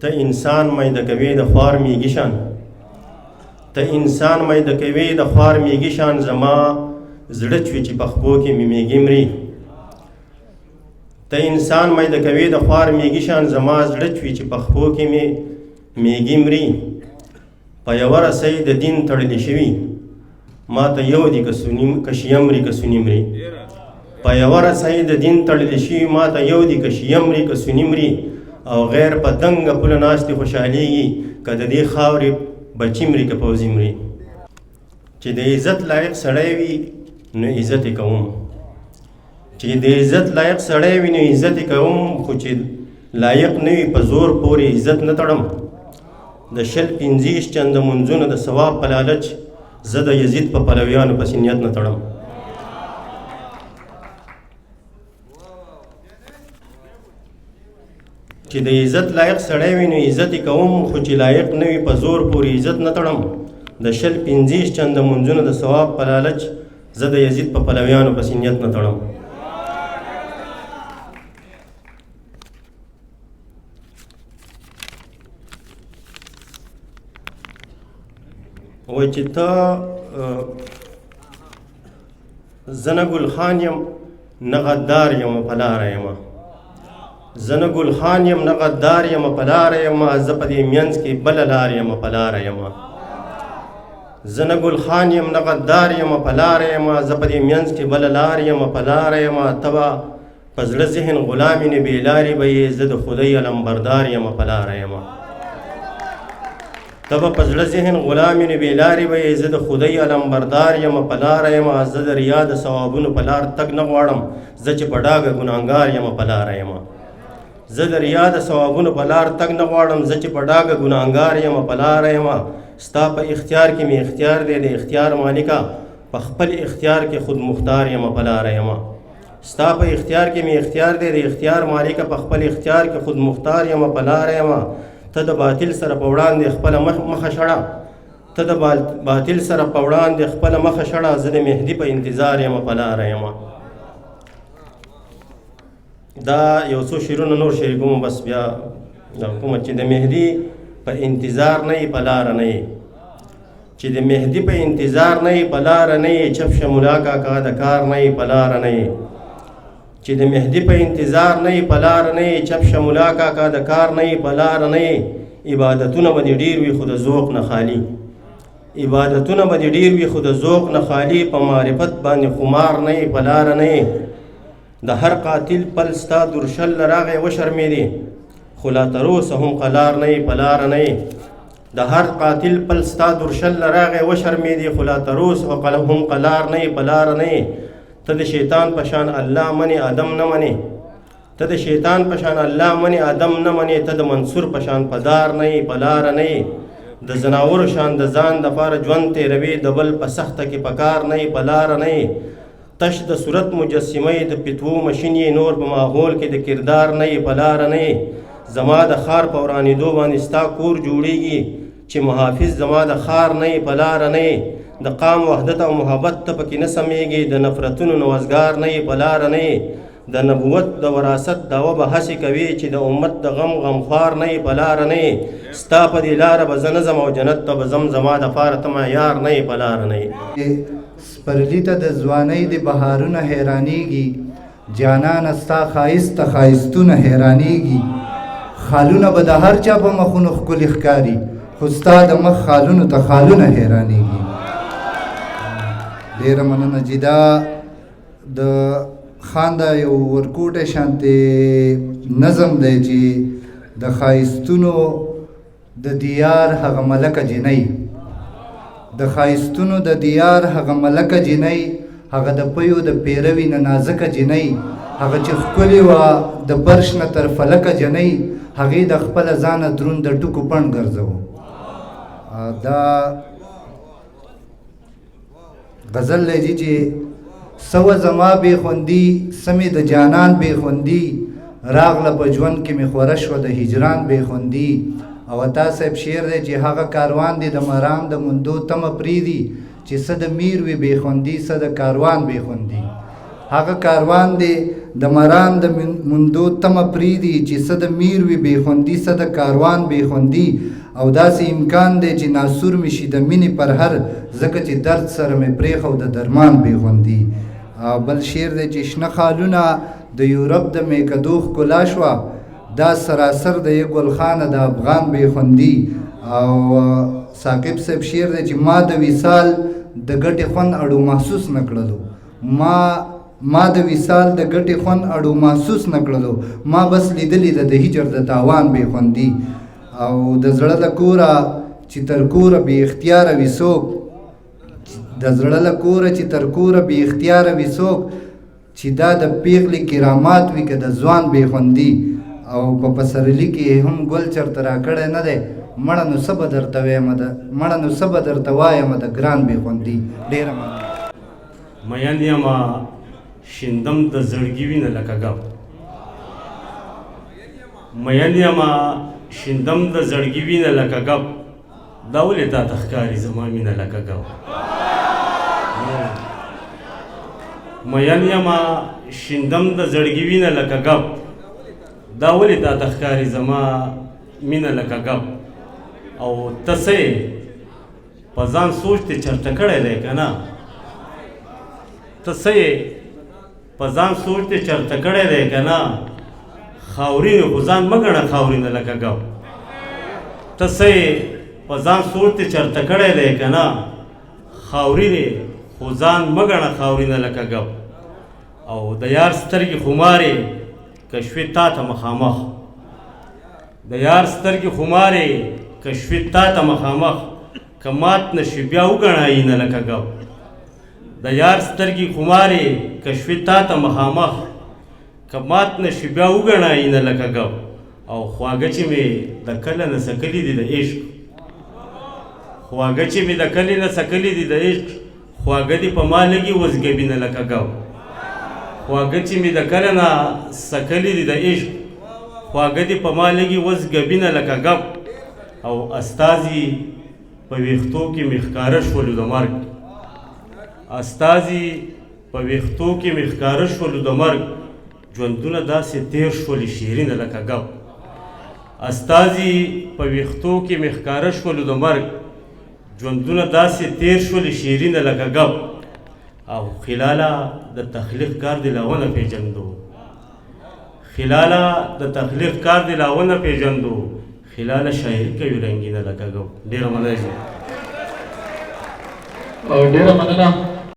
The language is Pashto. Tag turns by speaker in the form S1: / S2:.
S1: ته انسان میده کوي د خوار میږي شان، ته انسان میده کوي د خوار میږي شان، زما زړه چوي چې په خپو کې مې میږي مري. ته انسان میده کوي د خوار میږي شان، زما زړه چوي چې په خپو کې مې میږي مري. په یوه رسۍ د دین تړلې شوي، ما ته یو دي که شیه مري که سني مري. په یوه رسۍ د دین تړلې شوي، ما ته یو دي که شیه مري که سني مري. او غیر په دنګه پوله ناستې خوشحالېږي، که د دې خاورې بچي مري که پوځي مري. چې د عزت لایق سړی وي نو عزت یې کوم، چې د عزت لایق سړی وي نو عزت یې کوم، خو چې لایق نه وي په زور پورې عزت نه تړم. د 25 چنده منځونه د ثواب په لالچ، زه د یزید په پلویانو پسې نیت نه تړم. چې د عزت لایق سړی وي نو عزت یې کوم، خو چې لایق نه وي په زور پورې عزت نه تړم. د 25 چنده منځونه د ثواب په لالچ، زه د یزید په پلویانو پسې نیت نه تړم. وایي چې ته زه نه ګل خان یم نه غدار یم په لاره یمه، زه نه ګل خان یم نه غدار یم په لاره یمه، زه په دې منځ کې بله لار یم په لاره یمه. زه نه ګل خان یم نه غدار یم په لاره یمه، زه په دې منځ کې بله لار یم په لاره یمه. ته به په زړه ذهن غلام یې بې لارې به یې، زه د خدای علمبردار یم په لاره یمه. ته به په زړه ذهن غلام یې بې لارې به یې، زه د خدای علمبردار یم په لاره یمه. زه د ریا د ثوابونو په لار تګ نه غواړم، زه چې په ډاګه ګناهګار یم په لاره یمه. زه د ریا د ثوابونو په لار تګ نه غواړم، زه چې په ډاګه ګناهګار یم په لاره یمه. ستا په اختیار کې مې اختیار دی د اختیار مالکه، په خپل اختیار کې خود مختار یم په لاره یمه. ستا په اختیار کې مې اختیار دی د اختیار مالکه، په خپل اختیار کې خود مختار یم په لاره یمه. ته د باطل سره په وړاندې خپله مخه شړه، ته د باطل سره په وړاندې خپله مخه شړه، زه د مهدي په انتظار یم په لاره یمه. دا یو څو شعرونه نور شریکوم، بس بیا کومه چې د مهدي په انتظار نه یې په لاره نه یې، چې د مهدي په انتظار نه یې په لاره نه یې، چپ شه ملا کاکا د کار نه یې په لاره نه یې. چې د مهدي په انتظار نه یې په لاره نه یې، چپ شه ملا کاکا د کار نه یې په لاره نه یې. عبادتونه به دې ډېر وي خو د ذوق نه خالي، عبادتونه به دې ډېر وي خو د ذوق نه خالي. په معرفت باندې خمار نه یې په لاره نه یې. د هر قاتل پل ستا درشل راغی وشرمېدې، خو لا تر اوسه هم قلار نه یې په لاره نه یې. د هر قاتل پل ستا درشل راغی وشرمېدې، خو لا تر اوسه هم قلار نه یې په لاره نه یې. ته د شیطان په شان الله منې آدم نه منې، ته د شیطان په شان الله منې آدم نه منې. ته د منصور په شان پدار نه یې په لاره نه یې. د زناورو شان د ځان دپاره ژوند تېروې، د بل په سخته کې په کار نه یې په لاره نه یې. تش د صورت مجسمه د فتوو مشین یې، نور په ماحول کې د کردار نه یې په لاره نه یې. زما د ښار په ورانېدو باندې ستا کور جوړیږي، چې محافظ زما د ښار نه یې په لاره نه یې. د قام وحدت او محبت ته پکې نه سمیږي، د نفرتونو نوزګار نه یې په لاره نه یې. د نبوت د وراثت دعوه به هسې کوي، چې د امت د غمخوار نه یې په لاره نه یې. ستا په دې لاره به زه نه ځم او جنت ته به ځم، زما دپاره ته معیار نه یې په لاره نه یې.
S2: سپرلی ته د ځوانۍ د بهارونه حیرانېږي، جانانه ستا ښایست ته ښایستونه حیرانېږي. خالونه به د هر چا په مخونو ښکلي ښکاري، خو ستا د مخ خالونو ته خالونه حیرانېږي. ډېره مننه چې دا د خان دا یو ورکوټی شانتې نظم دی، چې د ښایستونو د دیار هغه ملکه جنۍ، د ښایستونو د دیار هغه ملکه جنۍ، هغه د پیو د پیروي نه نازکه جنۍ، هغه چې ښکلې وه د فرش نه تر فلکه جنۍ، هغې د خپله ځانه دروند د ټکو پڼ ګرځوو. دا غزل دی چې سوه زما بې خوندي، سمې د جانان بې خوندي، راغله په ژوند کې مې خوره شوه د هجران بې خوندي. او عطا صاحب شعر دی چې هغه کاروان دی د مرام د موندو تمه پرېږدي، چې څه د میر وي بې خوندي، څه د کاروان بې خوندي. هغه کاروان دی د مران د مندو تمه پریدي چې څه د میر وي بې خوندي څه د کاروان بې خوندي او داسې امکان دی چې ناسور مې شي د مینې پر هر ځکه چې درد سره مې پرېښو د درمان بې خوندي. بل شعر دی چې شنه خالونه د یورپ د میکدو ښکلا شوه دا سراسر د یو ګلخانه د افغان بې خوندي. او ثاقب صاحب شعر دی چې ما د وصال د ګټې خوند اړو محسوس نه کړلو ما د وصال د ګټې خوند اړو محسوس نه کړلو ما بس لیدلې ده د هجر د تاوان بې خوندي. او د زړه له کوره چې تر کوره بې اختیاره وي څوک د زړه له کوره چې تر کوره بې اختیاره وي څوک چې دا د پیغلې کرامات وي که د ځوان بې خوندي. او په پسرلي کې هم ګل چرته راکړی نه دی مړه نو څه به درته وایم د ګران بې خوندي. ډېره مننه.
S3: مین یما شیندم د زړګي وینه لکه ګپ مین یما شیندم د زړګي وینه لکه ګپ دا ولې تا ته ښکاري زما مینه لکه ګپ مین یما شیندم د زړګي وینه لکه ګپ دا ولې تا ته ښکاري زما مینه لکه ګپ او ته څه یې په ځان سوچ دې چرته کړی دی که نه ته څه یې په ځان سوچ دې چرته کړی دی که نه خاورین خو ځان مه ګڼه خاورینه لکه ګپ ته څه یې په ځان سوچ دې چرته کړی دی که نه خاورینې خو ځان مه ګڼه خاورینه لکه ګپ او د یار سترګې خمارې که شوې تا ته مخامخ د یار سترګې خمارې که شوې تا ته مخامخ که مات نه شي بیا وګڼه آیینه لکه ګپ د یار سترګې خمارې که شوې تا ته مخامخ که مات نه شي بیا وګڼه آیینه لکه ګپ او خواږه چې مې د کله نه سکلي دي د عشق خواږه چې مې د کلي نه سکلي دي د عشق خواږه دي په ما لګي وزګبینه لکه ګپ خواږه چې مې د کله نه سکلي دي د عشق خواږه دي په ما لګي وزګبینه لکه ګپ او استازي په ویښتو کې مې ښکاره شولو د مرګ استازي په ویښتو کې مې ښکاره شولو د مرګ ژوندونه داسې تیر شولې شیرینه لکه ګپ استازي په ویښتو کې مې ښکاره شولو د مرګ ژوندونه داسې تیر شولې شیرینه لکه ګپ او خلاله د تخلیق کار دې لا ونه پېژندو خلاله د تخلیق کار دې لا ونه پېژندو خلاله شاعري کوي رنګینه لکه ګپ. ډېره مننه.